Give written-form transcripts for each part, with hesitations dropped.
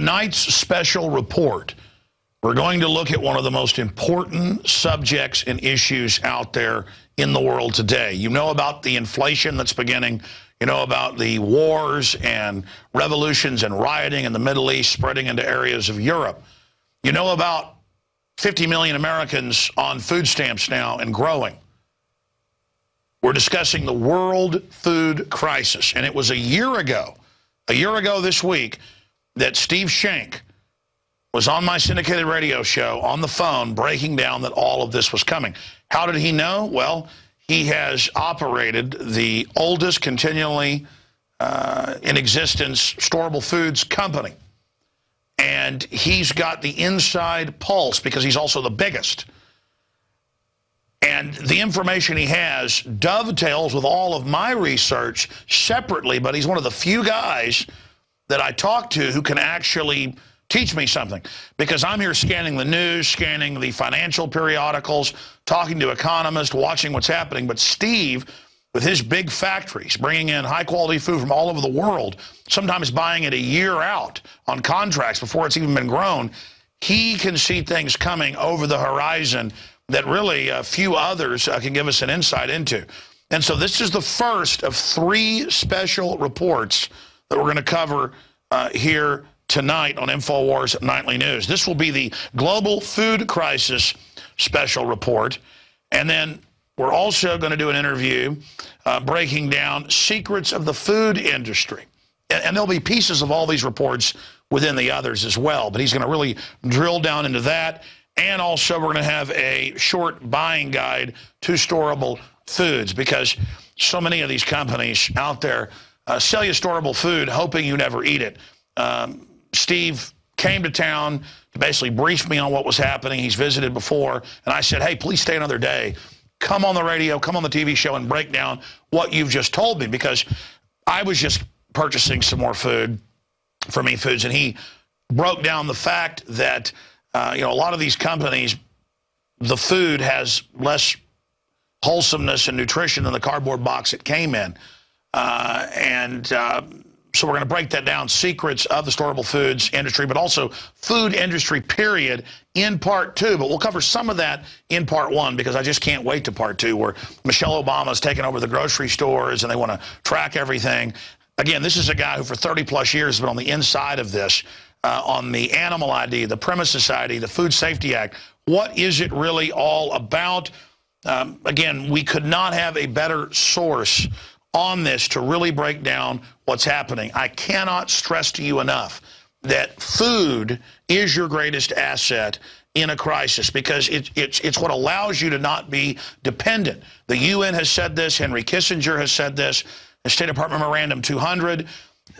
tonight's special report, we're going to look at one of the most important subjects and issues out there in the world today. You know about the inflation that's beginning. You know about the wars and revolutions and rioting in the Middle East spreading into areas of Europe. You know about 50 million Americans on food stamps now and growing. We're discussing the world food crisis. And it was a year ago this week, that Steve Shank was on my syndicated radio show on the phone breaking down that all of this was coming. How did he know? Well, he has operated the oldest continually in existence storable foods company. And he's got the inside pulse because he's also the biggest. And the information he has dovetails with all of my research separately, but he's one of the few guys that I talk to who can actually teach me something. Because I'm here scanning the news, scanning the financial periodicals, talking to economists, watching what's happening. But Steve, with his big factories, bringing in high-quality food from all over the world, sometimes buying it a year out on contracts before it's even been grown, he can see things coming over the horizon that really few others can give us an insight into. And so this is the first of 3 special reports that we're going to cover here tonight on InfoWars Nightly News. This will be the Global Food Crisis Special Report. And then we're also going to do an interview breaking down secrets of the food industry. And there'll be pieces of all these reports within the others as well. But he's going to really drill down into that. And also we're going to have a short buying guide to storable foods, because so many of these companies out there sell you storable food hoping you never eat it. Steve came to town to basically brief me on what was happening. He's visited before, and I said, hey, please stay another day. Come on the radio, come on the TV show, and break down what you've just told me, because I was just purchasing some more food from eFoods, and he broke down the fact that you know, a lot of these companies, the food has less wholesomeness and nutrition than the cardboard box it came in. So we're going to break that down, secrets of the storable foods industry, but also food industry, period, in part 2. But we'll cover some of that in part 1, because I just can't wait to part 2, where Michelle Obama's taken over the grocery stores and they want to track everything. Again, this is a guy who for 30-plus years has been on the inside of this, on the Animal ID, the Premises ID, the Food Safety Act. What is it really all about? Again, we could not have a better source on this to really break down what's happening. I cannot stress to you enough that food is your greatest asset in a crisis, because it's what allows you to not be dependent. The UN has said this, Henry Kissinger has said this, the State Department Memorandum 200,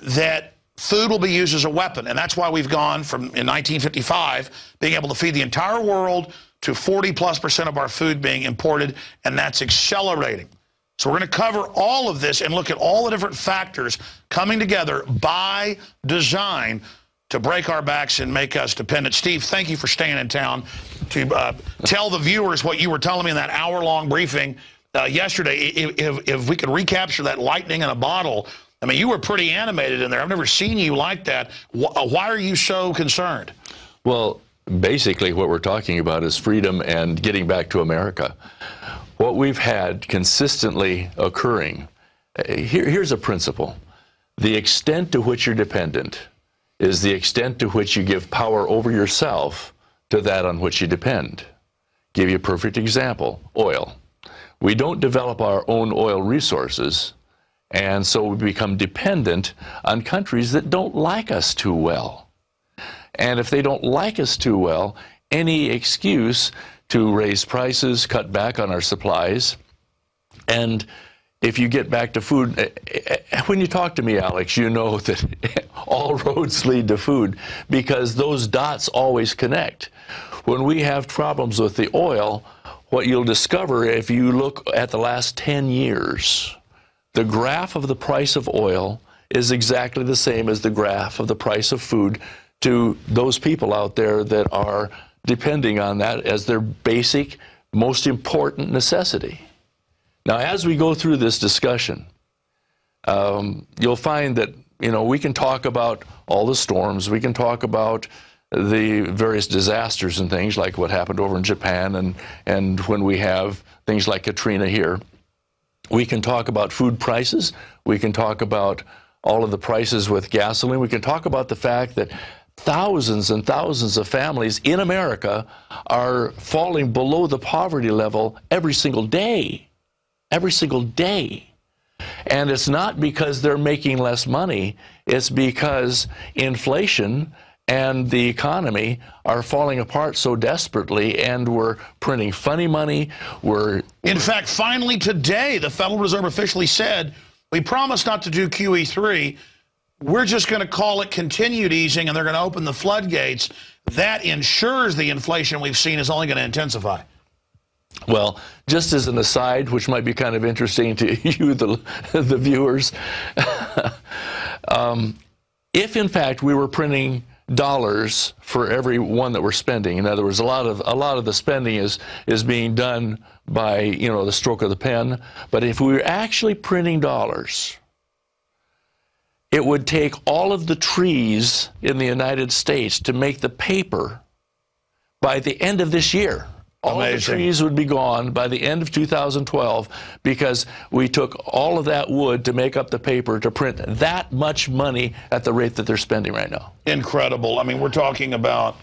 that food will be used as a weapon. And that's why we've gone from, in 1955, being able to feed the entire world to 40+% of our food being imported, and that's accelerating. So we're going to cover all of this and look at all the different factors coming together by design to break our backs and make us dependent. Steve, thank you for staying in town to tell the viewers what you were telling me in that hour-long briefing yesterday. If we could recapture that lightning in a bottle, I mean, you were pretty animated in there. I've never seen you like that. Why are you so concerned? Well, basically what we're talking about is freedom and getting back to America. What we've had consistently occurring, here's a principle. The extent to which you're dependent is the extent to which you give power over yourself to that on which you depend. Give you a perfect example, oil. We don't develop our own oil resources, and so we become dependent on countries that don't like us too well. And if they don't like us too well, any excuse to raise prices, cut back on our supplies. And if you get back to food, when you talk to me, Alex, you know that all roads lead to food, because those dots always connect. When we have problems with the oil, what you'll discover if you look at the last 10 years, the graph of the price of oil is exactly the same as the graph of the price of food to those people out there that are depending on that as their basic, most important necessity. Now, as we go through this discussion, you'll find that you know, we can talk about all the storms. We can talk about the various disasters and things like what happened over in Japan and when we have things like Katrina here. We can talk about food prices. We can talk about all of the prices with gasoline. We can talk about the fact that thousands and thousands of families in America are falling below the poverty level every single day. Every single day. And it's not because they're making less money. It's because inflation and the economy are falling apart so desperately, and we're printing funny money. In fact, finally today, the Federal Reserve officially said, we promised not to do QE3. We're just going to call it continued easing, and they're going to open the floodgates. That ensures the inflation we've seen is only going to intensify. Well, just as an aside, which might be kind of interesting to you, the viewers, if in fact we were printing dollars for every one that we're spending, in other words, a lot of the spending is being done by, you know, the stroke of the pen, but if we were actually printing dollars, it would take all of the trees in the United States to make the paper by the end of this year. All of the trees would be gone by the end of 2012 because we took all of that wood to make up the paper to print that much money at the rate that they're spending right now. Incredible. I mean, we're talking about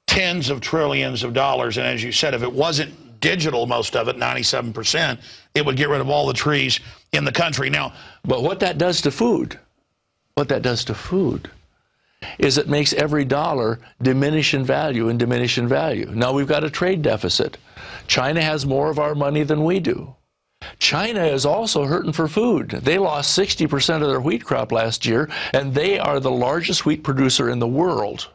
tens of trillions of dollars, and as you said, if it wasn't digital, most of it, 97%, it would get rid of all the trees in the country. Now, but what that does to food, is it makes every dollar diminish in value and diminish in value. Now we've got a trade deficit. China has more of our money than we do. China is also hurting for food. They lost 60% of their wheat crop last year, and they are the largest wheat producer in the world.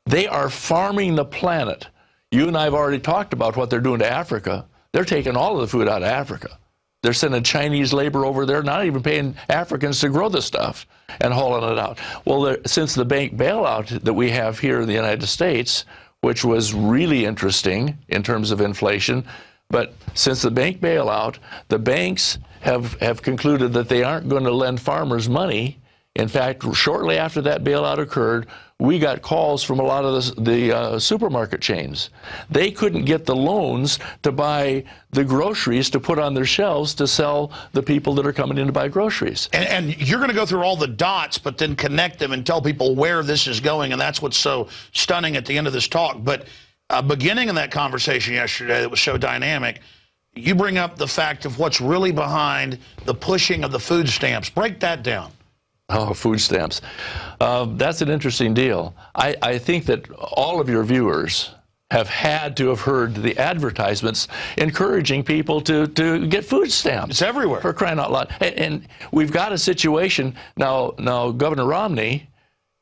They are farming the planet. You and I have already talked about what they're doing to Africa. They're taking all of the food out of Africa. They're sending Chinese labor over there, not even paying Africans to grow the stuff and hauling it out. Well, since the bank bailout that we have here in the United States, which was really interesting in terms of inflation, but since the bank bailout, the banks have concluded that they aren't going to lend farmers money. In fact, shortly after that bailout occurred, we got calls from a lot of the supermarket chains. They couldn't get the loans to buy the groceries to put on their shelves to sell the people that are coming in to buy groceries. And you're going to go through all the dots, but then connect them and tell people where this is going, and that's what's so stunning at the end of this talk. But beginning in that conversation yesterday that was so dynamic, you bring up the fact of what's really behind the pushing of the food stamps. Break that down. Oh, food stamps. That's an interesting deal. I think that all of your viewers have had to have heard the advertisements encouraging people to get food stamps. It's everywhere. For crying out loud. And we've got a situation now Governor Romney,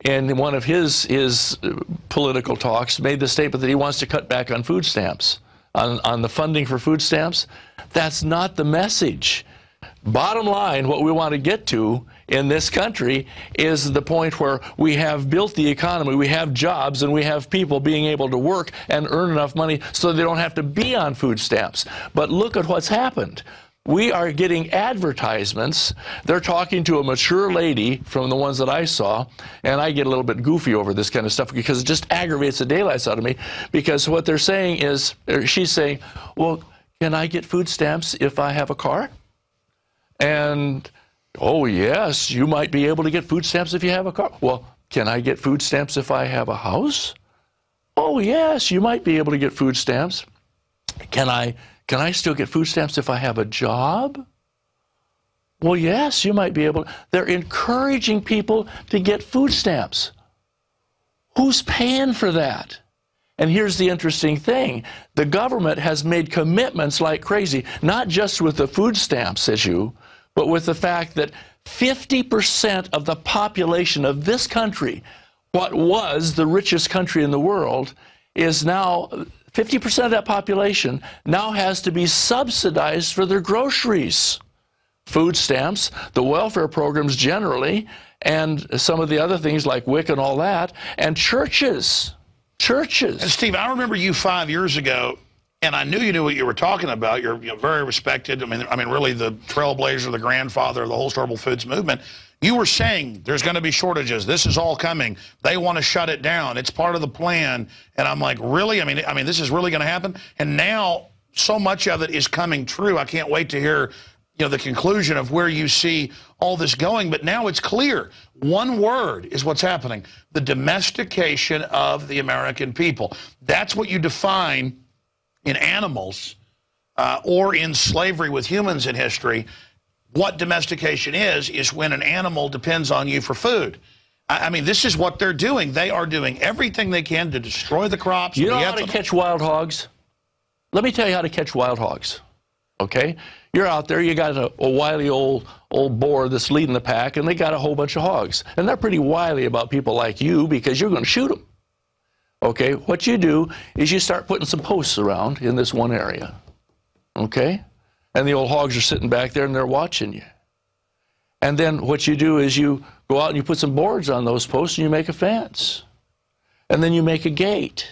in one of his political talks, made the statement that he wants to cut back on food stamps, on the funding for food stamps. That's not the message. Bottom line, what we want to get to in this country is the point where we have built the economy, we have jobs, and we have people being able to work and earn enough money so they don't have to be on food stamps. But look at what's happened. We are getting advertisements. They're talking to a mature lady from the ones that I saw, and I get a little bit goofy over this kind of stuff because it just aggravates the daylights out of me, because what they're saying is, she's saying, well, can I get food stamps if I have a car? And, oh, yes, you might be able to get food stamps if you have a car. Well, can I get food stamps if I have a house? Oh, yes, you might be able to get food stamps. Can I still get food stamps if I have a job? Well, yes, you might be able to. They're encouraging people to get food stamps. Who's paying for that? And here's the interesting thing. The government has made commitments like crazy, not just with the food stamps issue, but with the fact that 50% of the population of this country, what was the richest country in the world, is now, 50% of that population now has to be subsidized for their groceries. Food stamps, the welfare programs generally, and some of the other things like WIC and all that, and churches. And Steve, I remember you 5 years ago and I knew you knew what you were talking about. You're very respected. I mean, really the trailblazer, the grandfather of the whole storable foods movement. You were saying there's going to be shortages. This is all coming. They want to shut it down. It's part of the plan. And I'm like, really? I mean, this is really going to happen? And now so much of it is coming true. I can't wait to hear, the conclusion of where you see all this going. But now it's clear. One word is what's happening: the domestication of the American people. That's what you define in animals or in slavery with humans in history. What domestication is when an animal depends on you for food. I mean, this is what they're doing. They are doing everything they can to destroy the crops. You know how to catch wild hogs? Let me tell you how to catch wild hogs, okay? You're out there, you got a wily old boar that's leading the pack, and they got a whole bunch of hogs. And they're pretty wily about people like you because you're going to shoot them. Okay, what you do is you start putting some posts around in this one area, okay? And the old hogs are sitting back there and they're watching you. And then what you do is you go out and you put some boards on those posts and you make a fence. And then you make a gate.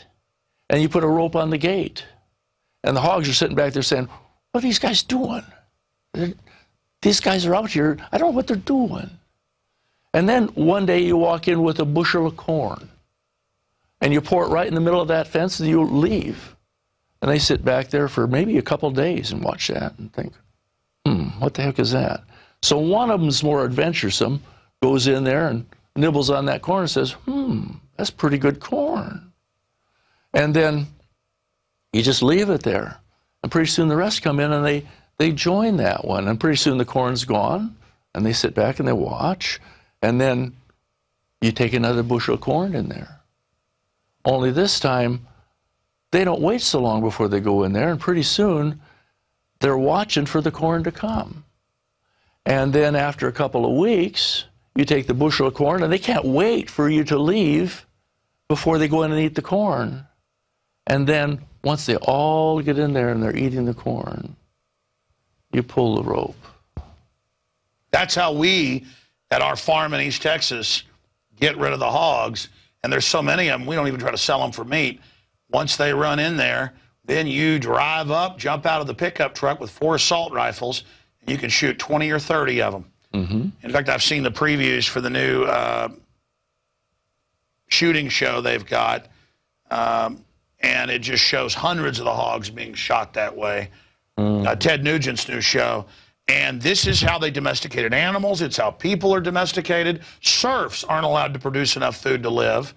And you put a rope on the gate. And the hogs are sitting back there saying, what are these guys doing? These guys are out here. I don't know what they're doing. And then one day you walk in with a bushel of corn. And you pour it right in the middle of that fence and you leave. And they sit back there for maybe a couple days and watch that and think, what the heck is that? So one of them's more adventuresome, goes in there and nibbles on that corn and says, that's pretty good corn. And then you just leave it there. And pretty soon the rest come in and they join that one. And pretty soon the corn's gone. And they sit back and they watch. And then you take another bushel of corn in there. Only this time, they don't wait so long before they go in there. And pretty soon, they're watching for the corn to come. And then after a couple of weeks, you take the bushel of corn, and they can't wait for you to leave before they go in and eat the corn. And then once they all get in there and they're eating the corn, you pull the rope. That's how we, at our farm in East Texas, get rid of the hogs. And there's so many of them, we don't even try to sell them for meat. Once they run in there, then you drive up, jump out of the pickup truck with 4 assault rifles, and you can shoot 20 or 30 of them. In fact, I've seen the previews for the new shooting show they've got, and it just shows hundreds of the hogs being shot that way. Ted Nugent's new show. And this is how they domesticated animals. It's how people are domesticated. Serfs aren't allowed to produce enough food to live.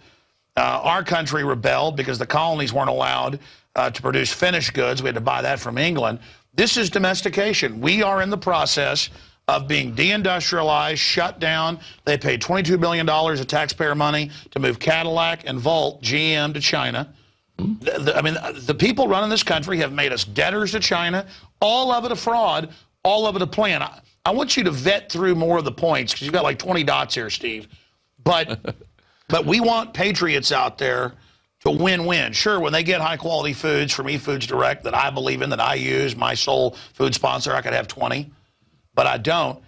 Our country rebelled because the colonies weren't allowed to produce finished goods. We had to buy that from England. This is domestication. We are in the process of being deindustrialized, shut down. They paid $22 billion of taxpayer money to move Cadillac and Volt, GM, to China. I mean, the people running this country have made us debtors to China. All of it a fraud, all of it a plan. I want you to vet through more of the points, because you've got like 20 dots here, Steve. But we want patriots out there to win-win. Sure, when they get high-quality foods from eFoods Direct that I believe in, that I use, my sole food sponsor, I could have 20. But I don't.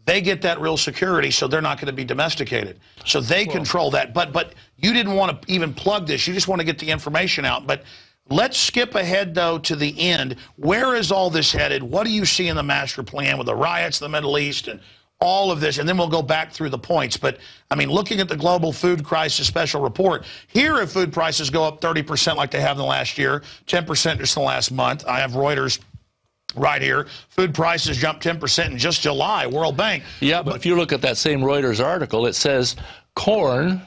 They get that real security, so they're not going to be domesticated. So they control that. But you didn't want to even plug this. You just want to get the information out. But let's skip ahead, though, to the end. Where is all this headed? What do you see in the master plan with the riots in the Middle East and all of this? And then we'll go back through the points. But, I mean, looking at the Global Food Crisis Special Report, here if food prices go up 30% like they have in the last year, 10% just in the last month. I have Reuters right here. Food prices jumped 10% in just July, World Bank. Yeah, but if you look at that same Reuters article, it says corn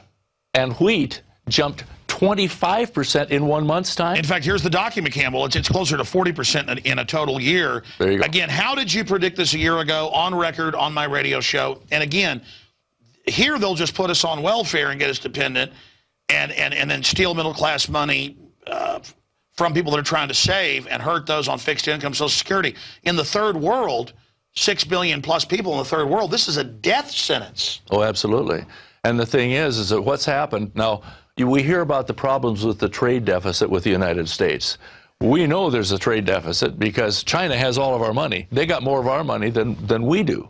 and wheat jumped 25% in 1 month's time. In fact, here's the document, Campbell. It's closer to 40% in a total year. There you go. Again, how did you predict this a year ago on record on my radio show? And again, here they'll just put us on welfare and get us dependent and then steal middle-class money from people that are trying to save and hurt those on fixed income Social Security. In the third world, 6 billion plus people in the third world, this is a death sentence. Oh, absolutely. And the thing is that what's happened, now, we hear about the problems with the trade deficit with the United States. We know there's a trade deficit because China has all of our money. They got more of our money than we do.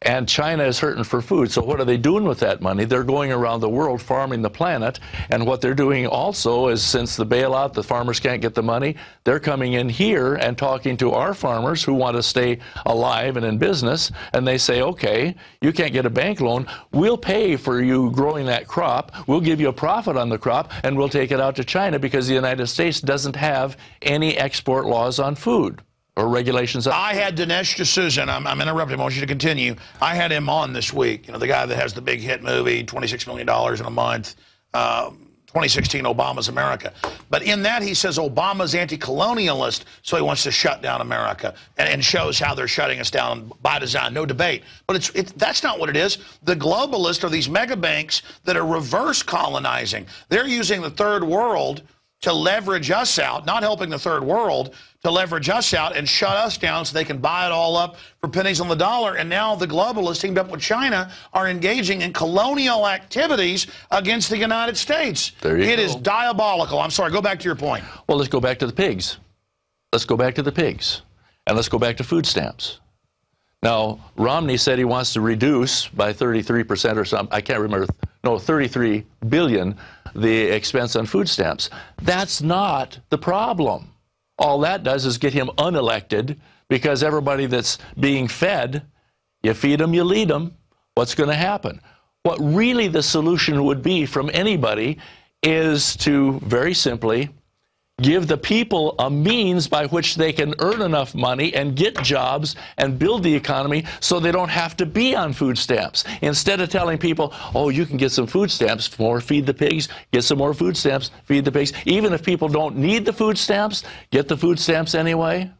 And China is hurting for food. So what are they doing with that money? They're going around the world farming the planet. And what they're doing also is, since the bailout, the farmers can't get the money, they're coming in here and talking to our farmers who want to stay alive and in business. And they say, okay, you can't get a bank loan. We'll pay for you growing that crop. We'll give you a profit on the crop, and we'll take it out to China because the United States doesn't have any export laws on food. Or regulations. I had Dinesh D'Souza, and I'm interrupting. I want you to continue. I had him on this week. You know, the guy that has the big hit movie, $26 million in a month, 2016 Obama's America. But in that, he says Obama's anti-colonialist, so he wants to shut down America, and shows how they're shutting us down by design. No debate. But that's not what it is. The globalists are these mega banks that are reverse colonizing. They're using the third world to leverage us out, not helping the third world, to leverage us out and shut us down so they can buy it all up for pennies on the dollar. And now the globalists, teamed up with China, are engaging in colonial activities against the United States. It is diabolical. I'm sorry, go back to your point. Well, let's go back to the pigs. Let's go back to the pigs. And let's go back to food stamps. Now, Romney said he wants to reduce by 33% or something, I can't remember, no, 33 billion, the expense on food stamps. That's not the problem. All that does is get him unelected, because everybody that's being fed, you feed them, you lead them. What's going to happen? What really the solution would be from anybody is to, very simply, give the people a means by which they can earn enough money and get jobs and build the economy so they don't have to be on food stamps. Instead of telling people, oh, you can get some food stamps, more feed the pigs, get some more food stamps, feed the pigs. Even if people don't need the food stamps, get the food stamps anyway.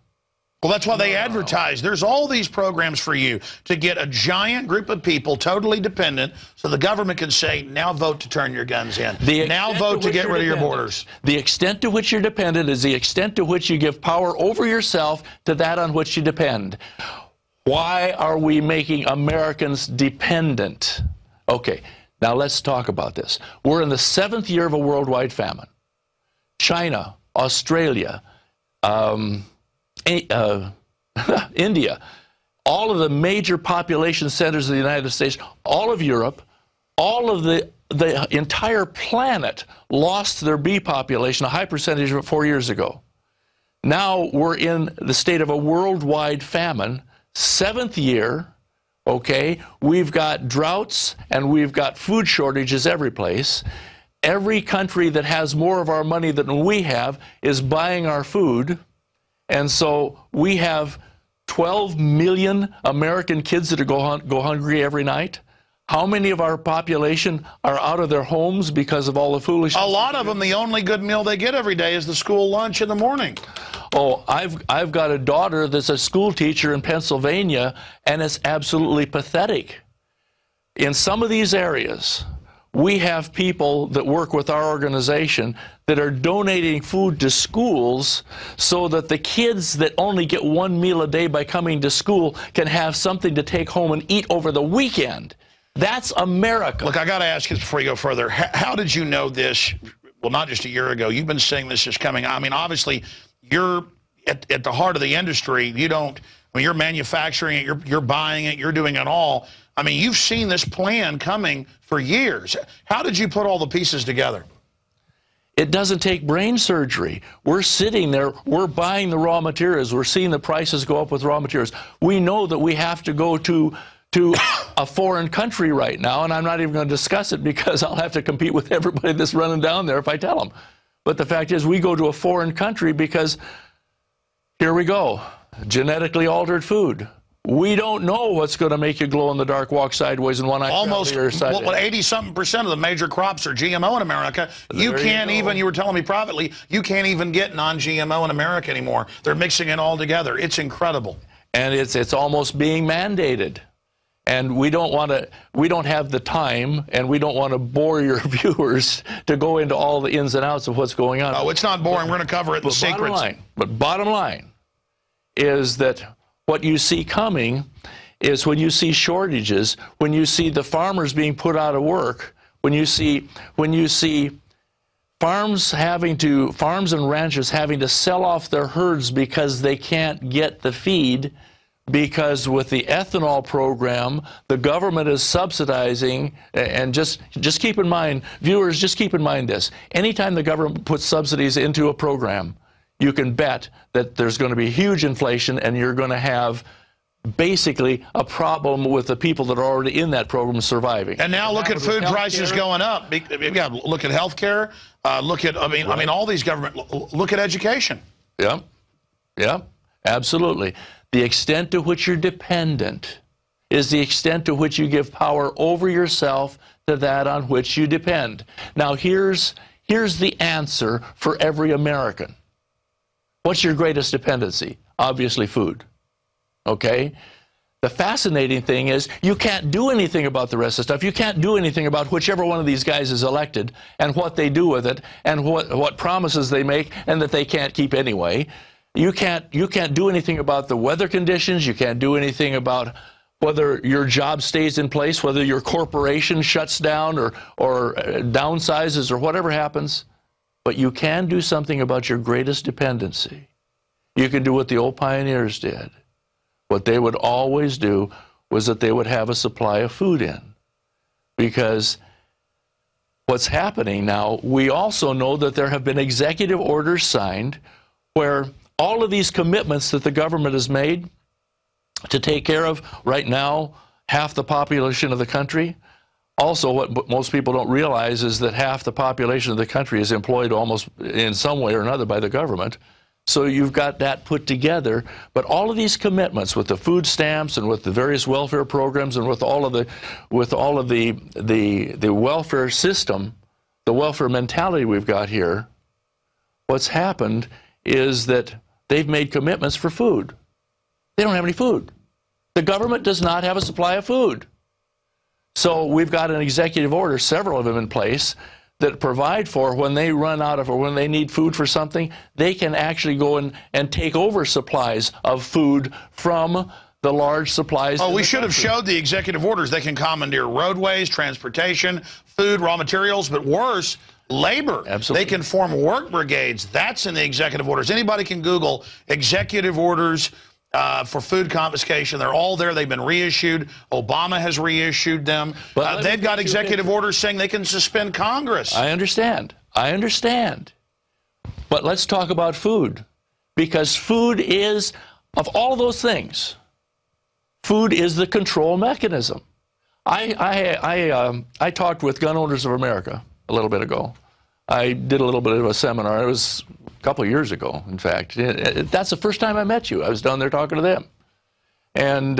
Well, that's why they advertise. There's all these programs for you to get a giant group of people totally dependent, so the government can say, now vote to turn your guns in. Now vote to get rid of your borders. The extent to which you're dependent is the extent to which you give power over yourself to that on which you depend. Why are we making Americans dependent? Okay, now let's talk about this. We're in the 7th year of a worldwide famine. China, Australia, India, all of the major population centers of the United States, all of Europe, all of the entire planet lost their bee population, a high percentage of it 4 years ago. Now we're in the state of a worldwide famine, 7th year, okay? We've got droughts and we've got food shortages every place. Every country that has more of our money than we have is buying our food. And so we have 12 million American kids that go hungry every night. How many of our population are out of their homes because of all the foolishness? A lot of them, the only good meal they get every day is the school lunch in the morning. Oh, I've got a daughter that's a school teacher in Pennsylvania, and it's absolutely pathetic. In some of these areas, we have people that work with our organization that are donating food to schools so that the kids that only get one meal a day by coming to school can have something to take home and eat over the weekend. That's America. Look, I got to ask you before you go further, how did you know this? Well, not just a year ago. You've been saying this is coming. I mean, obviously, you're at the heart of the industry. You don't, I mean, you're manufacturing it, you're buying it, you're doing it all. I mean, you've seen this plan coming for years. How did you put all the pieces together? It doesn't take brain surgery. We're sitting there, we're buying the raw materials, we're seeing the prices go up with raw materials. We know that we have to go to a foreign country right now, and I'm not even going to discuss it because I'll have to compete with everybody that's running down there if I tell them. But the fact is, we go to a foreign country because, here we go, genetically altered food. We don't know what's going to make you glow in the dark, walk sideways, and one eye. Almost, well, 80-something% of the major crops are GMO in America. You can't even, you were telling me privately, you can't even get non-GMO in America anymore. They're mixing it all together. It's incredible. And it's almost being mandated. And we don't want to, we don't have the time, and we don't want to bore your viewers to go into all the ins and outs of what's going on. Oh, it's not boring. We're going to cover it in secrets. Bottom line is that what you see coming is when you see shortages, when you see the farmers being put out of work, when you see farms and ranchers having to sell off their herds because they can't get the feed, because with the ethanol program, the government is subsidizing, and just keep in mind, viewers, just keep in mind this. Anytime the government puts subsidies into a program, you can bet that there's going to be huge inflation, and you're going to have basically a problem with the people that are already in that program surviving. And now look at food prices going up. Yeah, look at healthcare. Look at, I mean, all these government. Look at education. Yeah, yeah, absolutely. The extent to which you're dependent is the extent to which you give power over yourself to that on which you depend. Now, here's the answer for every American. What's your greatest dependency? Obviously, food. Okay? The fascinating thing is you can't do anything about the rest of the stuff. You can't do anything about whichever one of these guys is elected and what they do with it and what promises they make and that they can't keep anyway. You can't do anything about the weather conditions. You can't do anything about whether your job stays in place, whether your corporation shuts down or downsizes or whatever happens. But you can do something about your greatest dependency. You can do what the old pioneers did. What they would always do was that they would have a supply of food in. Because what's happening now, we also know that there have been executive orders signed where all of these commitments that the government has made to take care of, right now, half the population of the country. Also, what most people don't realize is that half the population of the country is employed almost in some way or another by the government. So you've got that put together. But all of these commitments with the food stamps and with the various welfare programs and with all of the welfare system, the welfare mentality we've got here, what's happened is that they've made commitments for food. They don't have any food. The government does not have a supply of food. So we've got an executive order, several of them in place, that provide for when they run out of or when they need food for something, they can actually go and take over supplies of food from the large supplies. Oh, we should have showed the executive orders. They can commandeer roadways, transportation, food, raw materials, but worse, labor. Absolutely. They can form work brigades. That's in the executive orders. Anybody can Google executive orders for food confiscation. They're all there. They've been reissued. Obama has reissued them. But they've got executive orders saying they can suspend Congress. I understand. I understand. But let's talk about food. Because food is, of all those things, food is the control mechanism. I talked with Gun Owners of America a little bit ago. I did a little bit of a seminar. It was a couple of years ago, in fact. That's the first time I met you. I was down there talking to them. And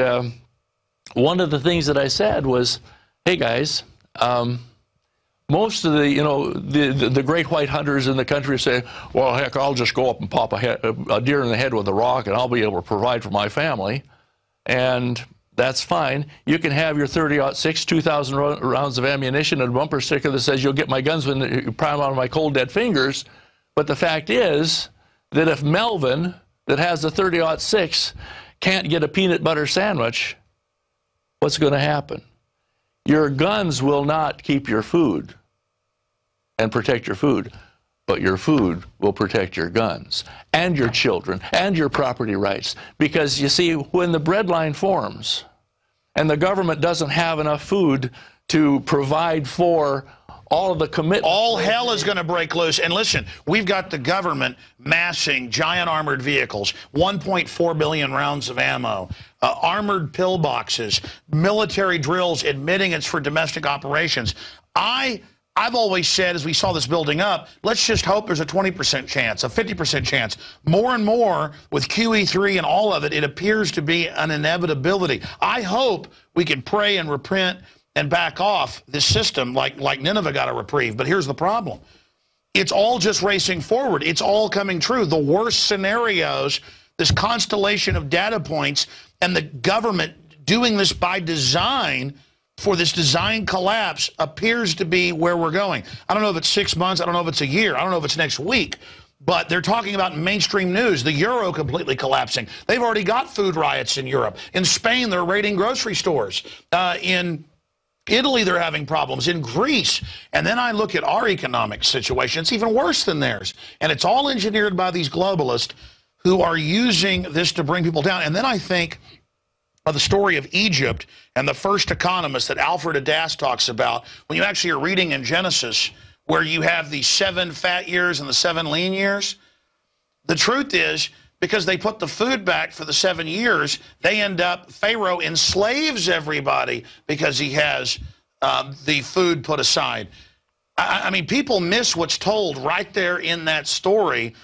one of the things that I said was, hey, guys, most of the great white hunters in the country say, well, heck, I'll just go up and pop a deer in the head with a rock and I'll be able to provide for my family. And that's fine. You can have your 30-06, 2,000 rounds of ammunition and a bumper sticker that says you'll get my guns when you pry them out of my cold, dead fingers. But the fact is that if Melvin, that has the 30-06, can't get a peanut butter sandwich, what's going to happen? Your guns will not keep your food and protect your food, but your food will protect your guns and your children and your property rights. Because, you see, when the breadline forms and the government doesn't have enough food to provide for all of the commitments, all hell is going to break loose. And listen, we've got the government massing giant armored vehicles, 1.4 billion rounds of ammo, armored pillboxes, military drills admitting it's for domestic operations. I've always said, as we saw this building up, let's just hope there's a 20% chance, a 50% chance. More and more with QE3 and all of it, it appears to be an inevitability. I hope we can pray and repent and back off this system like Nineveh got a reprieve. But here's the problem. It's all just racing forward. It's all coming true. The worst scenarios, this constellation of data points, and the government doing this by design for this design collapse appears to be where we're going. I don't know if it's 6 months. I don't know if it's a year. I don't know if it's next week. But they're talking about in mainstream news, the euro completely collapsing. They've already got food riots in Europe. In Spain, they're raiding grocery stores. In Italy, they're having problems. In Greece. And then I look at our economic situation. It's even worse than theirs. And it's all engineered by these globalists who are using this to bring people down. And then I think, of the story of Egypt and the first economist that Alfred Adass talks about, when you actually are reading in Genesis where you have the 7 fat years and the 7 lean years, the truth is, because they put the food back for the 7 years, they end up, Pharaoh enslaves everybody because he has the food put aside. I mean, people miss what's told right there in that story.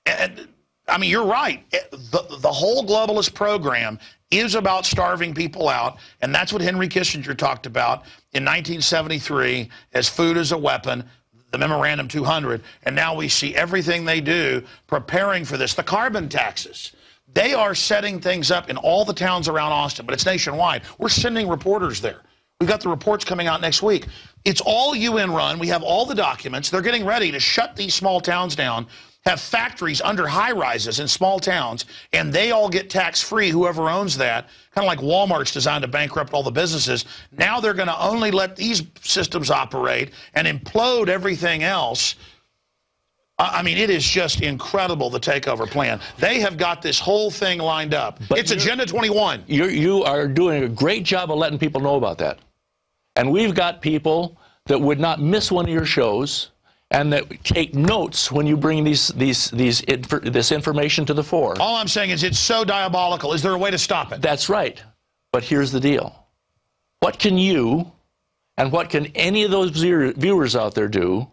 And, I mean, you're right. The whole globalist program is about starving people out, and that's what Henry Kissinger talked about in 1973 as food as a weapon, the Memorandum 200, and now we see everything they do preparing for this. The carbon taxes, they are setting things up in all the towns around Austin, but it's nationwide. We're sending reporters there. We've got the reports coming out next week. It's all UN run. We have all the documents. They're getting ready to shut these small towns down, have factories under high-rises in small towns, and they all get tax-free, whoever owns that, kind of like Walmart's designed to bankrupt all the businesses. Now they're going to only let these systems operate and implode everything else. I mean, it is just incredible, the takeover plan. They have got this whole thing lined up. But it's Agenda 21. You are doing a great job of letting people know about that. And we've got people that would not miss one of your shows and that take notes when you bring this information to the fore. All I'm saying is it's so diabolical. Is there a way to stop it? That's right. But here's the deal. What can you and what can any of those viewers out there do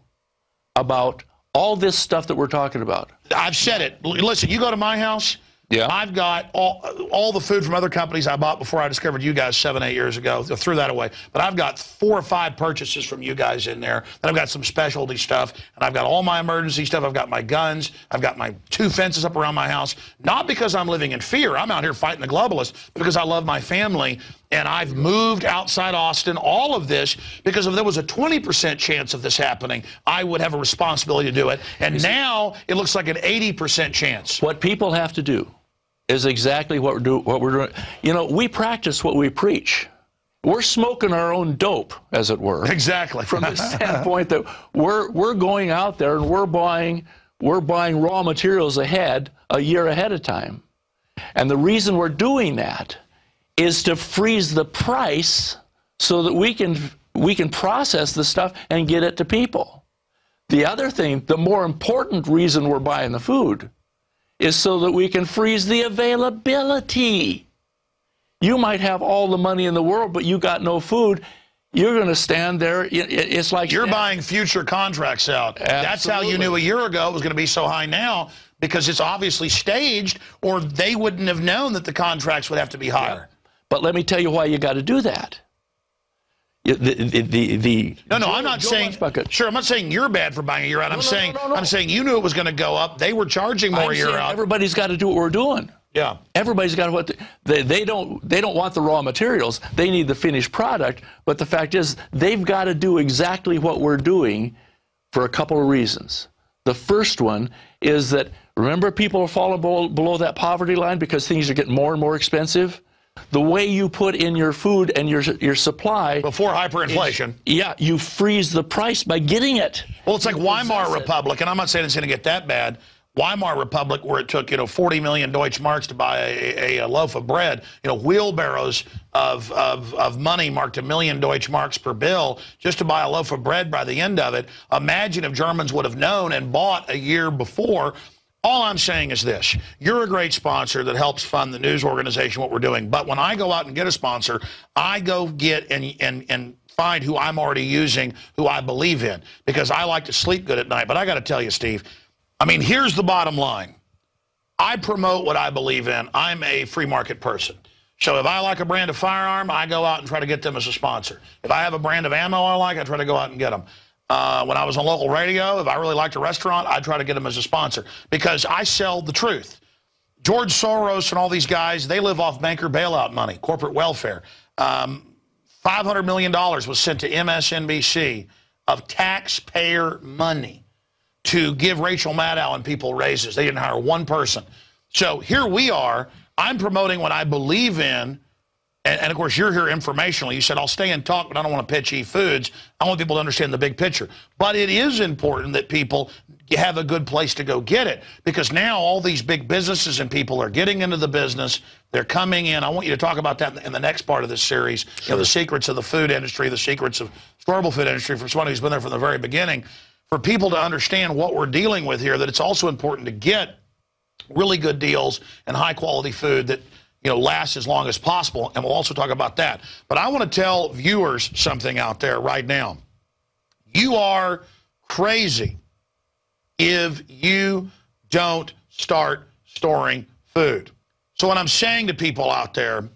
about all this stuff that we're talking about? I've said it. Listen, you go to my house, yeah. I've got all the food from other companies I bought before I discovered you guys 7, 8 years ago. I threw that away. But I've got 4 or 5 purchases from you guys in there. Then I've got some specialty stuff. And I've got all my emergency stuff. I've got my guns. I've got my 2 fences up around my house. Not because I'm living in fear. I'm out here fighting the globalists. But because I love my family. And I've moved outside Austin, all of this, because if there was a 20% chance of this happening, I would have a responsibility to do it. And now it looks like an 80% chance. What people have to do is exactly what we're doing. You know, we practice what we preach. We're smoking our own dope, as it were. Exactly. From the standpoint that we're going out there and we're buying raw materials a year ahead of time. And the reason we're doing that is to freeze the price so that we can process the stuff and get it to people. The other thing, the more important reason we're buying the food is so that we can freeze the availability. You might have all the money in the world, but you got no food. You're going to stand there. It's like you're buying future contracts out. Absolutely. That's how you knew a year ago it was going to be so high now, because it's obviously staged, or they wouldn't have known that the contracts would have to be higher. Yeah. But let me tell you why you got to do that. No, I'm not saying. Sure, I'm not saying you're bad for buying a year out. I'm saying you knew it was going to go up. They were charging more a year out. Everybody's got to do what we're doing. Yeah. Everybody's got to they don't want the raw materials. They need the finished product. But the fact is, they've got to do exactly what we're doing for a couple of reasons. The first one is that, remember, people are falling below that poverty line because things are getting more and more expensive. The way you put in your food and your supply before hyperinflation, you freeze the price by getting it. Well, it's like Weimar Republic, and I'm not saying it's going to get that bad. Weimar Republic, where it took 40 million Deutschmarks to buy a loaf of bread, wheelbarrows of money marked 1 million Deutschmarks per bill just to buy a loaf of bread by the end of it. Imagine if Germans would have known and bought a year before. All I'm saying is this. You're a great sponsor that helps fund the news organization, what we're doing. But when I go out and get a sponsor, I go get and find who I'm already using, who I believe in, because I like to sleep good at night. But I got to tell you, Steve, I mean, here's the bottom line. I promote what I believe in. I'm a free market person. So if I like a brand of firearm, I go out and try to get them as a sponsor. If I have a brand of ammo I like, I try to go out and get them. When I was on local radio, if I really liked a restaurant, I'd try to get them as a sponsor, because I sell the truth. George Soros and all these guys, they live off banker bailout money, corporate welfare. $500 million was sent to MSNBC of taxpayer money to give Rachel Maddow and people raises. They didn't hire one person. So here we are. I'm promoting what I believe in, And of course, you're here informationally. You said, I'll stay and talk, but I don't want to pitch e-foods. I want people to understand the big picture. But it is important that people have a good place to go get it, because now all these big businesses and people are getting into the business. They're coming in. I want you to talk about that in the next part of this series. Sure. You know, the secrets of the food industry, the secrets of storable food industry, for someone who's been there from the very beginning. For people to understand what we're dealing with here, that it's also important to get really good deals and high-quality food that, you know, lasts as long as possible, and we'll also talk about that. But I want to tell viewers something out there right now. You are crazy if you don't start storing food. So what I'm saying to people out there,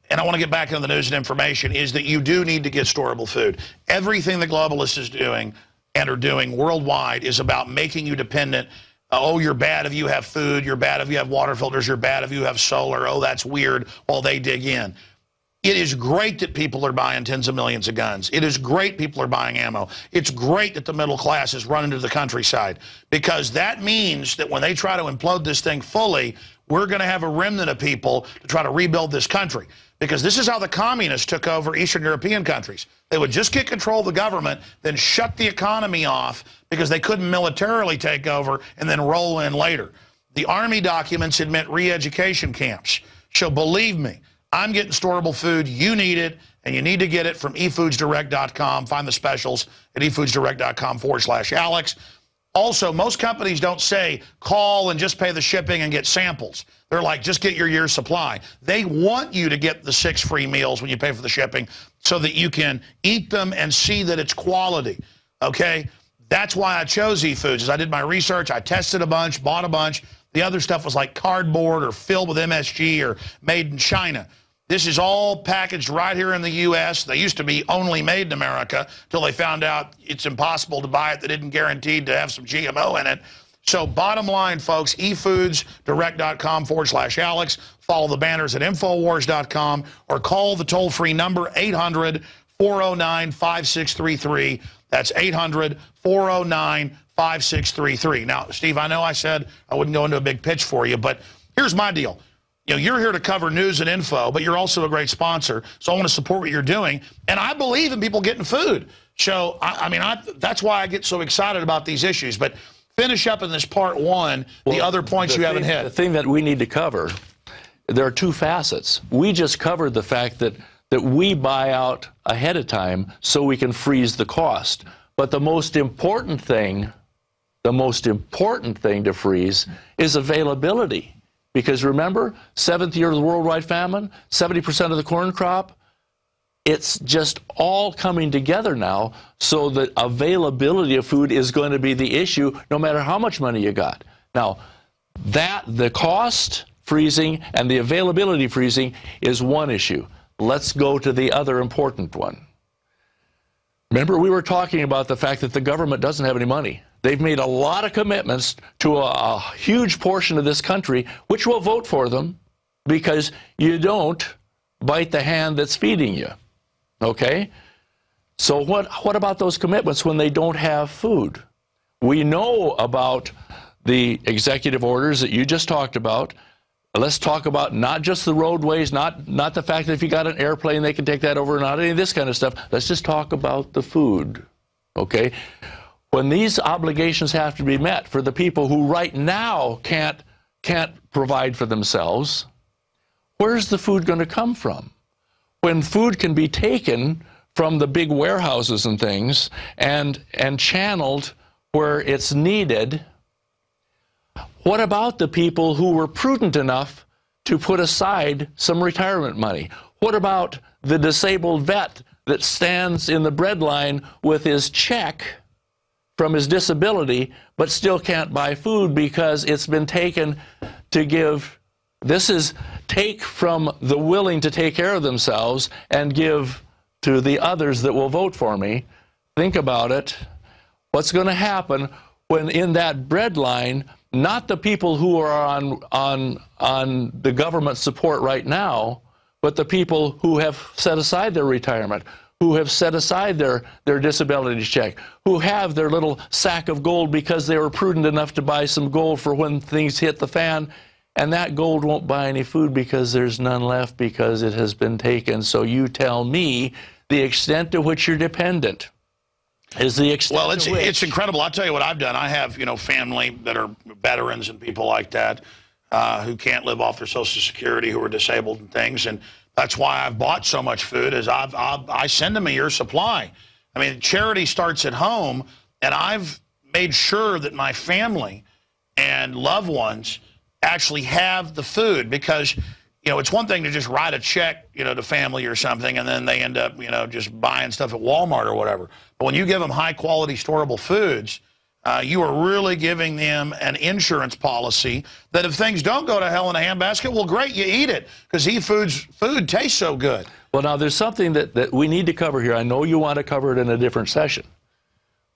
and I want to get back into the news and information, is that you do need to get storable food. Everything the globalists is doing and are doing worldwide is about making you dependent. Oh, you're bad if you have food. You're bad if you have water filters. You're bad if you have solar. Oh, that's weird, while they dig in. It is great that people are buying tens of millions of guns. It is great people are buying ammo. It's great that the middle class is running to the countryside, because that means that when they try to implode this thing fully, we're going to have a remnant of people to try to rebuild this country. Because this is how the communists took over Eastern European countries. They would just get control of the government, then shut the economy off because they couldn't militarily take over, and then roll in later. The Army documents admit re-education camps. So believe me, I'm getting storable food. You need it, and you need to get it from efoodsdirect.com. Find the specials at efoodsdirect.com/Alex. Also, most companies don't say, call and just pay the shipping and get samples. They're like, just get your year's supply. They want you to get the 6 free meals when you pay for the shipping so that you can eat them and see that it's quality, okay? That's why I chose eFoods. As I did my research, I tested a bunch, bought a bunch. The other stuff was like cardboard or filled with MSG or made in China. This is all packaged right here in the U.S. They used to be only made in America until they found out it's impossible to buy it. They didn't guaranteed to have some GMO in it. So bottom line, folks, efoodsdirect.com/Alex. Follow the banners at Infowars.com or call the toll-free number 800-409-5633. That's 800-409-5633. Now, Steve, I know I said I wouldn't go into a big pitch for you, but here's my deal. You know, you're here to cover news and info, but you're also a great sponsor, so I want to support what you're doing. And I believe in people getting food. So, I mean, that's why I get so excited about these issues. But finish up in this part one, the other points you haven't hit. The thing that we need to cover, there are 2 facets. We just covered the fact that we buy out ahead of time so we can freeze the cost. But the most important thing to freeze is availability. Because remember, 7th year of the worldwide famine, 70% of the corn crop, it's just all coming together now, so the availability of food is going to be the issue no matter how much money you got. Now, the cost freezing and the availability freezing is one issue. Let's go to the other important one. Remember, we were talking about the fact that the government doesn't have any money. They've made a lot of commitments to a huge portion of this country, which will vote for them because you don't bite the hand that's feeding you, okay? So what about those commitments when they don't have food? We know about the executive orders that you just talked about. Let's talk about not just the roadways, not the fact that if you got an airplane, they can take that over, not any of this kind of stuff. Let's just talk about the food, okay? When these obligations have to be met for the people who right now can't provide for themselves, where's the food going to come from? When food can be taken from the big warehouses and things and channeled where it's needed, what about the people who were prudent enough to put aside some retirement money? What about the disabled vet that stands in the breadline with his check from his disability but still can't buy food because it's been taken to give? This is take from the willing to take care of themselves and give to the others that will vote for me. Think about it. What's going to happen when in that breadline, not the people who are on the government support right now, but the people who have set aside their retirement, who have set aside their disability check, who have their little sack of gold because they were prudent enough to buy some gold for when things hit the fan, And that gold won't buy any food because there's none left because it has been taken. So you tell me the extent to which you're dependent is the extent. Well, it's incredible. I'll tell you what I've done. I have, you know, family that are veterans and people like that who can't live off their Social Security, who are disabled and things. And that's why I've bought so much food is I send them a year's supply. I mean, charity starts at home, and I've made sure that my family and loved ones actually have the food because, you know, it's one thing to just write a check, you know, to family or something, and then they end up, you know, just buying stuff at Walmart or whatever. But when you give them high-quality, storable foods, you are really giving them an insurance policy that if things don't go to hell in a handbasket, well, great, you eat it because food tastes so good. Well, now, there's something that we need to cover here. I know you want to cover it in a different session,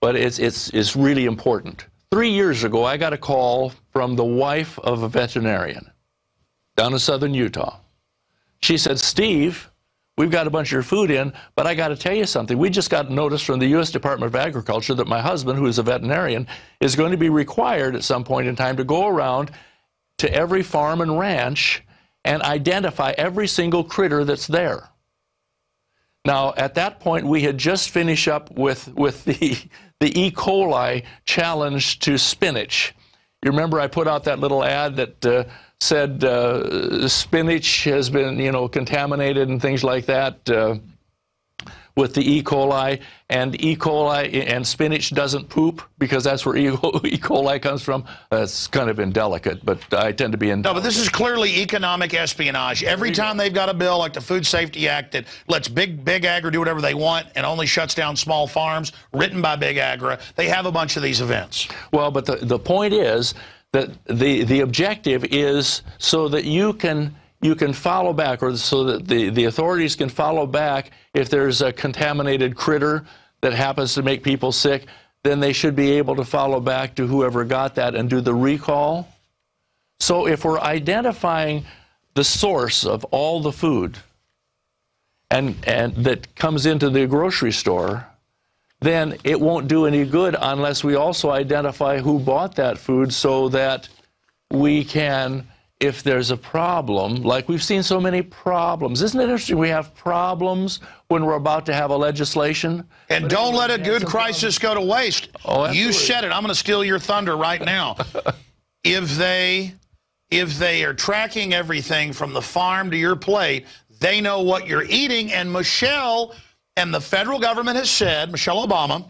but it's really important. 3 years ago, I got a call from the wife of a veterinarian down in southern Utah. She said, Steve, we've got a bunch of your food in, but I got to tell you something. We just got notice from the U.S. Department of Agriculture that my husband, who is a veterinarian, is going to be required at some point in time to go around to every farm and ranch and identify every single critter that's there. Now, at that point, we had just finished up with the E. coli challenge to spinach. You remember I put out that little ad that said spinach has been, you know, contaminated and things like that with the E. coli, and E. coli and spinach doesn't poop because that's where E. coli comes from. That's kind of indelicate, but I tend to be indelicate. No, but this is clearly economic espionage. Every time they've got a bill like the Food Safety Act that lets big agri do whatever they want and only shuts down small farms, written by big agri, they have a bunch of these events. Well, but the point is that the objective is so that you can follow back, or so that the authorities can follow back if there's a contaminated critter that happens to make people sick, then they should be able to follow back to whoever got that and do the recall. So if we're identifying the source of all the food and that comes into the grocery store, then it won't do any good unless we also identify who bought that food so that we can, if there's a problem, like we've seen so many problems. Isn't it interesting we have problems when we're about to have a legislation? And don't let a good crisis go to waste. Oh, absolutely. You said it. I'm going to steal your thunder right now. If they are tracking everything from the farm to your plate, they know what you're eating. And Michelle and the federal government has said, Michelle Obama,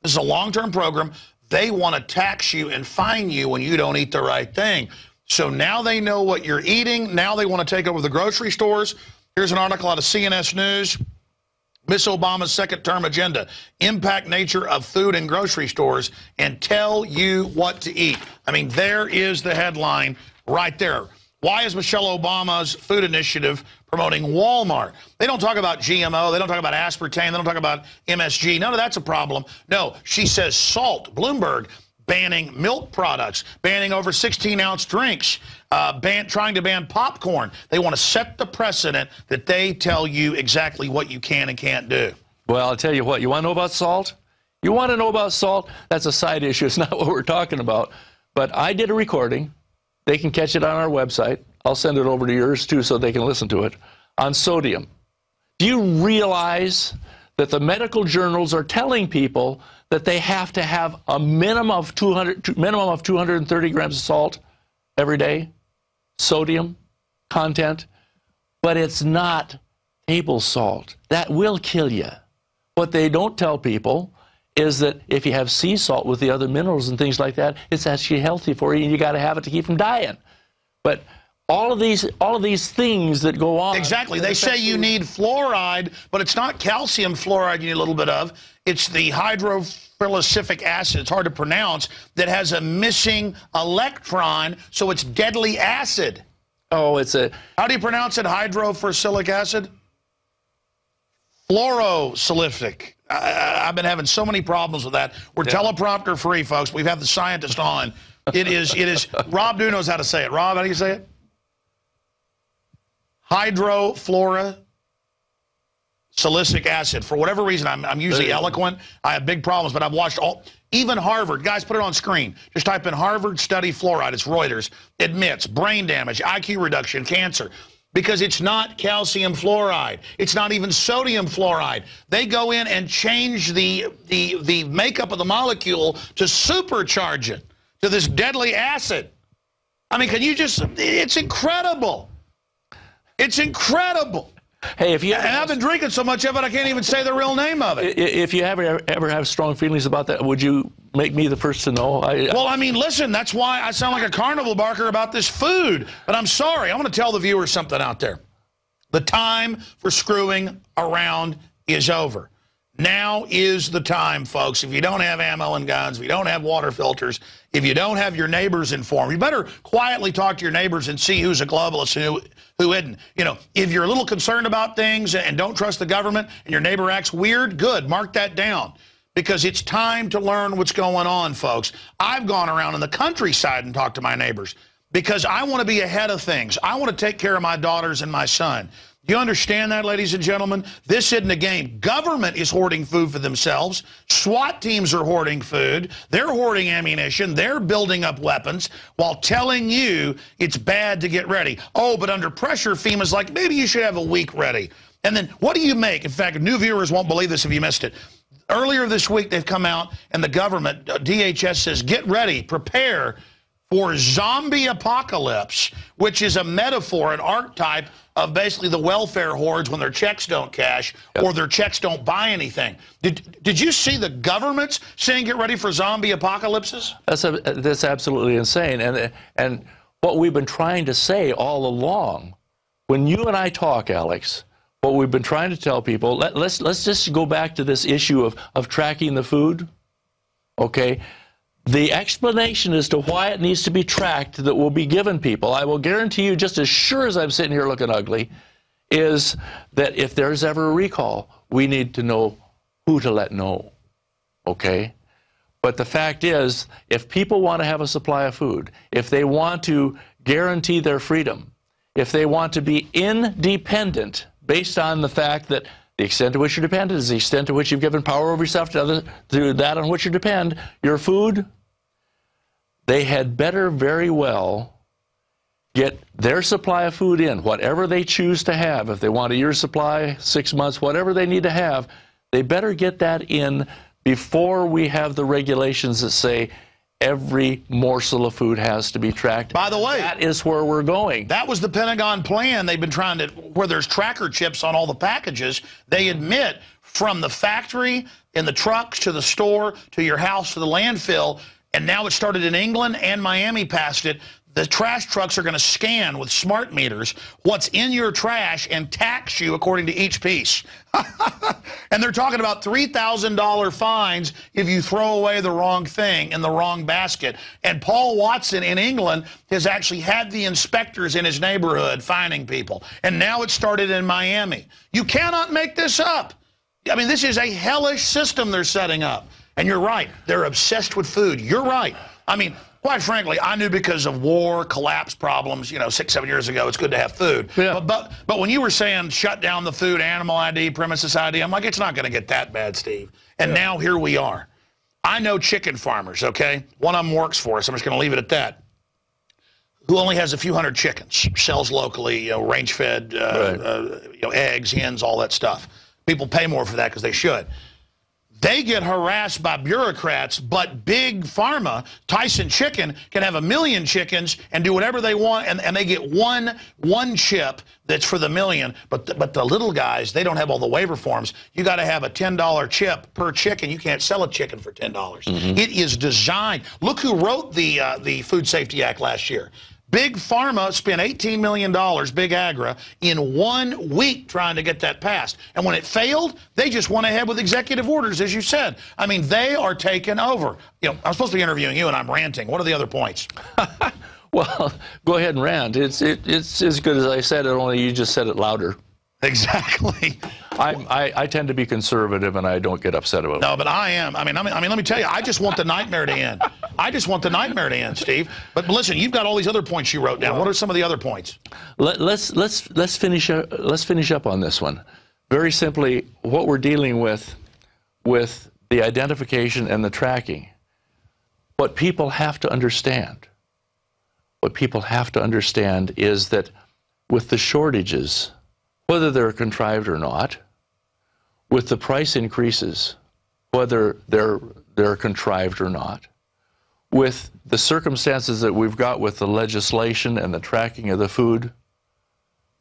this is a long-term program, they want to tax you and fine you when you don't eat the right thing. So now they know what you're eating. Now they want to take over the grocery stores. Here's an article out of CNS News. Miss Obama's second-term agenda, impact nature of food and grocery stores and tell you what to eat. I mean, there is the headline right there. Why is Michelle Obama's food initiative promoting Walmart? They don't talk about GMO. They don't talk about aspartame. They don't talk about MSG. None of that's a problem. No, she says salt. Bloomberg banning milk products, banning over 16-ounce drinks, trying to ban popcorn. They want to set the precedent that they tell you exactly what you can and can't do. Well, I'll tell you what. You want to know about salt? You want to know about salt? That's a side issue. It's not what we're talking about. But I did a recording. They can catch it on our website. I'll send it over to yours, too, so they can listen to it, on sodium. Do you realize that the medical journals are telling people that they have to have a minimum of 230 grams of salt every day, sodium content, but it's not table salt. That will kill you. What they don't tell people is that if you have sea salt with the other minerals and things like that, it's actually healthy for you, and you got to have it to keep from dying. But all of these things that go on. Exactly. They say you need fluoride, but it's not calcium fluoride you need a little bit of. It's the hydrophilosific acid, it's hard to pronounce, that has a missing electron, so it's deadly acid. Oh, it's a... How do you pronounce it, hydrophilosic acid? Fluorosilicic. I've been having so many problems with that. We're teleprompter free, folks. We've had the scientist on. It is, Rob knows how to say it. Rob, how do you say it? Hydroflora. silicic acid. For whatever reason, I'm usually eloquent. I have big problems, but I've watched even Harvard. Guys, put it on screen. Just type in Harvard study fluoride. It's Reuters. Admits brain damage, IQ reduction, cancer. Because it's not calcium fluoride. It's not even sodium fluoride. They go in and change the makeup of the molecule to supercharge it to this deadly acid. I mean, can you just, it's incredible. It's incredible. Hey, if you and I've been drinking so much of it, I can't even say the real name of it. If you ever have strong feelings about that, would you make me the first to know? Well, I mean, listen, that's why I sound like a carnival barker about this food. But I'm sorry. I want to tell the viewers something out there. The time for screwing around is over. Now is the time, folks. If you don't have ammo and guns, if you don't have water filters, if you don't have your neighbors informed, you better quietly talk to your neighbors and see who's a globalist and who isn't. You know, if you're a little concerned about things and don't trust the government and your neighbor acts weird, good, mark that down. Because it's time to learn what's going on, folks. I've gone around in the countryside and talked to my neighbors because I want to be ahead of things. I want to take care of my daughters and my son. Do you understand that, ladies and gentlemen? This isn't a game. Government is hoarding food for themselves. SWAT teams are hoarding food. They're hoarding ammunition. They're building up weapons while telling you it's bad to get ready. Oh, but under pressure, FEMA's like, maybe you should have a week ready. And then what do you make? In fact, new viewers won't believe this if you missed it. Earlier this week, they've come out, and the government, DHS, says, get ready, prepare for zombie apocalypse, which is a metaphor, an archetype of basically the welfare hordes when their checks don't cash or their checks don't buy anything. Did you see the governments saying get ready for zombie apocalypses? That's absolutely insane. And what we've been trying to say all along, when you and I talk, Alex, what we've been trying to tell people, let's just go back to this issue of tracking the food, okay? The explanation as to why it needs to be tracked that will be given people, I will guarantee you, just as sure as I'm sitting here looking ugly, is that if there's ever a recall, we need to know who to let know, okay? But the fact is, if people want to have a supply of food, if they want to guarantee their freedom, if they want to be independent based on the fact that the extent to which you're dependent is the extent to which you've given power over yourself to that on which you depend, your food, they had better very well get their supply of food in, whatever they choose to have. If they want a year's supply, 6 months, whatever they need to have, they better get that in before we have the regulations that say every morsel of food has to be tracked. By the way, that is where we're going. That was the Pentagon plan. They've been trying to, where there's tracker chips on all the packages, they admit from the factory, in the trucks, to the store, to your house, to the landfill, and now it started in England and Miami passed it. The trash trucks are going to scan with smart meters what's in your trash and tax you according to each piece. And they're talking about $3,000 fines if you throw away the wrong thing in the wrong basket. And Paul Watson in England has actually had the inspectors in his neighborhood fining people. And now it started in Miami. You cannot make this up. I mean, this is a hellish system they're setting up. And you're right. They're obsessed with food. You're right. I mean, quite frankly, I knew because of war, collapse problems, you know, 6, 7 years ago, it's good to have food. Yeah. But when you were saying shut down the food, animal ID, premises ID, I'm like, it's not going to get that bad, Steve. And now here we are. I know chicken farmers, okay? One of them works for us. I'm just going to leave it at that. Who only has a few hundred chickens, sells locally, you know, range-fed, you know, eggs, hens, all that stuff. People pay more for that because they should. They get harassed by bureaucrats, but Big Pharma, Tyson Chicken, can have 1 million chickens and do whatever they want, and they get one chip that's for the million. But the little guys, they don't have all the waiver forms. You got to have a $10 chip per chicken. You can't sell a chicken for $10. It is designed. Look who wrote the Food Safety Act last year. Big Pharma spent $18 million, Big Agra, in 1 week trying to get that passed. And when it failed, they just went ahead with executive orders, as you said. I mean, they are taking over. You know, I'm supposed to be interviewing you, and I'm ranting. What are the other points? Well, go ahead and rant. It's as good as I said it, only you just said it louder. Exactly. I tend to be conservative, and I don't get upset about it. No, but I am. I mean, let me tell you, I just want the nightmare to end. I just want the nightmare to end, Steve. But listen, you've got all these other points you wrote down. What are some of the other points? Let's finish up on this one. Very simply, what we're dealing with the identification and the tracking, what people have to understand is that with the shortages, whether they're contrived or not, with the price increases, whether they're contrived or not, with the circumstances that we've got with the legislation and the tracking of the food,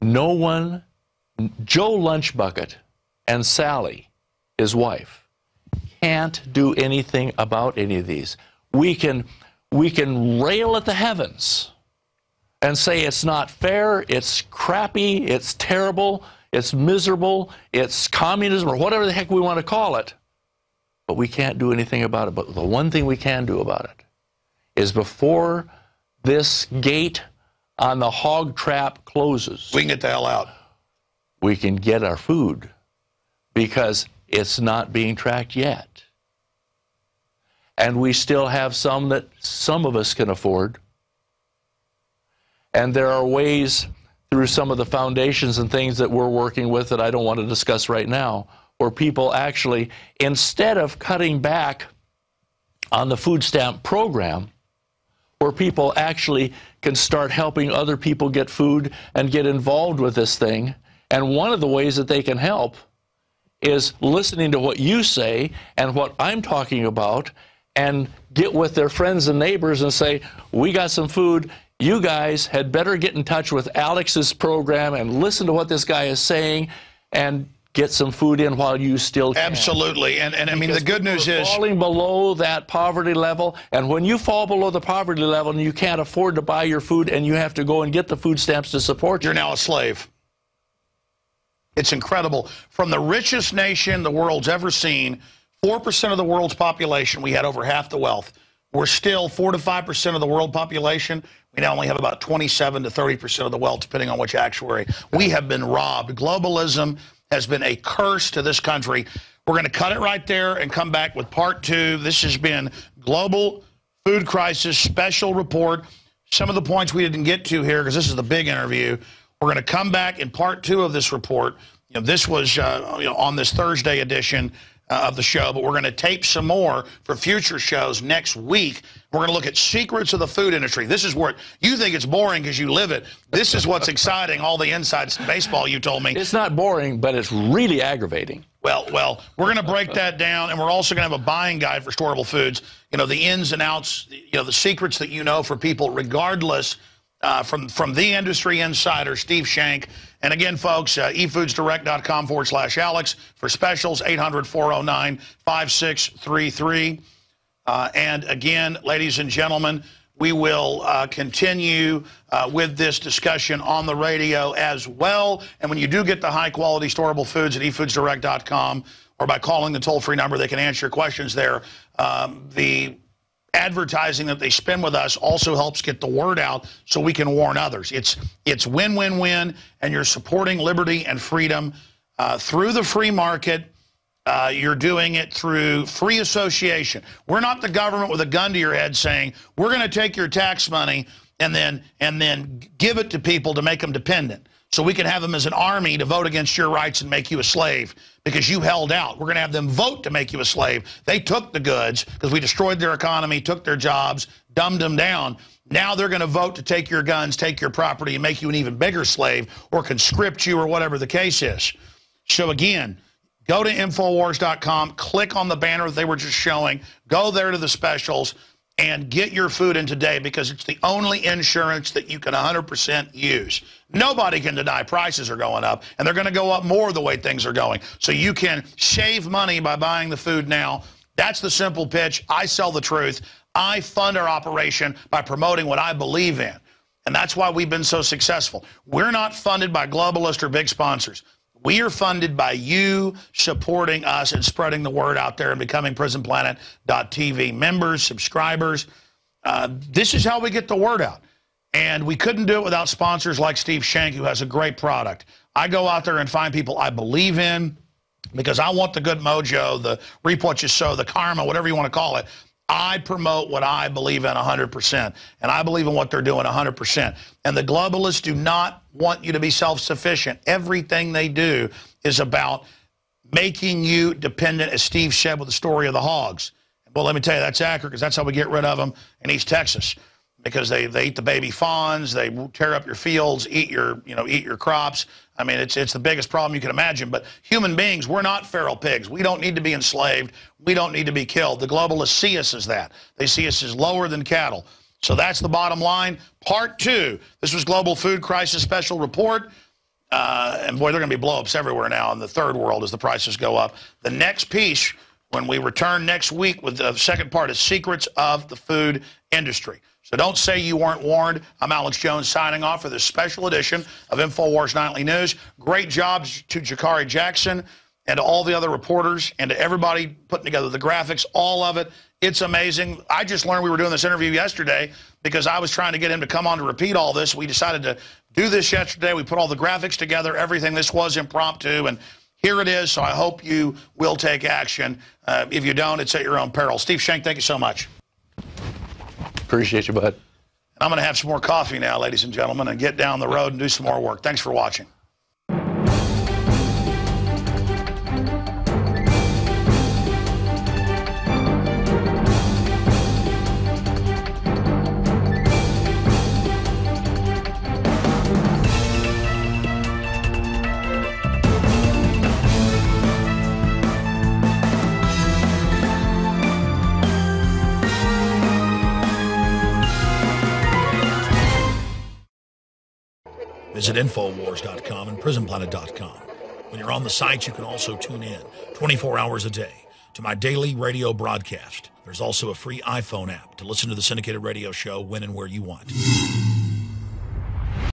no one, Joe Lunchbucket and Sally, his wife, can't do anything about any of these. We can rail at the heavens and say it's not fair, it's crappy, it's terrible, it's miserable, it's communism, or whatever the heck we want to call it, but we can't do anything about it. But the one thing we can do about it is before this gate on the hog trap closes, we can get the hell out. We can get our food, because it's not being tracked yet. And we still have some that some of us can afford. And there are ways through some of the foundations and things that we're working with that I don't want to discuss right now, where people actually, instead of cutting back on the food stamp program, where people actually can start helping other people get food and get involved with this thing. And one of the ways that they can help is listening to what you say and what I'm talking about, and get with their friends and neighbors and say, we got some food. You guys had better get in touch with Alex's program and listen to what this guy is saying and get some food in while you still can. Absolutely. And I mean, the good news is falling below that poverty level. And when you fall below the poverty level and you can't afford to buy your food and you have to go and get the food stamps to support you, you're now a slave. It's incredible. From the richest nation the world's ever seen, 4% of the world's population, we had over half the wealth. We're still 4 to 5% of the world population. We now only have about 27 to 30% of the wealth, depending on which actuary. We have been robbed. Globalism has been a curse to this country. We're going to cut it right there and come back with part 2. This has been Global Food Crisis Special Report. Some of the points we didn't get to here, because this is the big interview. We're going to come back in part 2 of this report. You know, this was on this Thursday edition of the show, but we're going to tape some more for future shows next week. We're going to look at secrets of the food industry. This is where you think it's boring because you live it. This is what's exciting, all the insides in baseball you told me. It's not boring, but it's really aggravating. Well, we're going to break that down, and we're also going to have a buying guide for storable foods. You know, the ins and outs, you know, the secrets that you know for people, regardless, from the industry insider, Steve Shank. And again, folks, efoodsdirect.com/Alex for specials, 800-409-5633. And again, ladies and gentlemen, we will continue with this discussion on the radio as well. And when you do get the high-quality storable foods at efoodsdirect.com, or by calling the toll-free number, they can answer your questions there. The advertising that they spend with us also helps get the word out so we can warn others. It's win-win-win, and you're supporting liberty and freedom through the free market. You're doing it through free association. We're not the government with a gun to your head saying, we're going to take your tax money and then give it to people to make them dependent, so we can have them as an army to vote against your rights and make you a slave because you held out. We're going to have them vote to make you a slave. They took the goods because we destroyed their economy, took their jobs, dumbed them down. Now they're going to vote to take your guns, take your property, and make you an even bigger slave, or conscript you, or whatever the case is. So again, go to Infowars.com, click on the banner that they were just showing, go there to the specials, and get your food in today, because it's the only insurance that you can 100% use. Nobody can deny prices are going up, and they're going to go up more the way things are going. So you can save money by buying the food now. That's the simple pitch. I sell the truth. I fund our operation by promoting what I believe in, and that's why we've been so successful. We're not funded by globalists or big sponsors. We are funded by you supporting us and spreading the word out there and becoming PrisonPlanet.tv members, subscribers. This is how we get the word out. And we couldn't do it without sponsors like Steve Shank, who has a great product. I go out there and find people I believe in, because I want the good mojo, the reap what you sow, the karma, whatever you want to call it. I promote what I believe in 100%, and I believe in what they're doing 100%. And the globalists do not want you to be self-sufficient. Everything they do is about making you dependent, as Steve said with the story of the hogs. Well, let me tell you, that's accurate, because that's how we get rid of them in East Texas, because they eat the baby fawns, they tear up your fields, eat your crops. I mean, it's the biggest problem you can imagine. But human beings, we're not feral pigs. We don't need to be enslaved. We don't need to be killed. The globalists see us as that. They see us as lower than cattle. So that's the bottom line. Part 2, this was Global Food Crisis Special Report. And boy, they're going to be blow-ups everywhere now in the third world as the prices go up. The next piece, when we return next week with the second part, is Secrets of the Food Industry. So don't say you weren't warned. I'm Alex Jones signing off for this special edition of InfoWars Nightly News. Great job to Jakari Jackson and to all the other reporters and to everybody putting together the graphics, all of it. It's amazing. I just learned we were doing this interview yesterday because I was trying to get him to come on to repeat all this. We decided to do this yesterday. We put all the graphics together, everything. This was impromptu, and here it is. So I hope you will take action. If you don't, it's at your own peril. Steve Schenk, thank you so much. Appreciate you, bud. And I'm going to have some more coffee now, ladies and gentlemen, and get down the road and do some more work. Thanks for watching. Visit Infowars.com and PrisonPlanet.com. When you're on the site, you can also tune in 24 hours a day to my daily radio broadcast. There's also a free iPhone app to listen to the syndicated radio show when and where you want.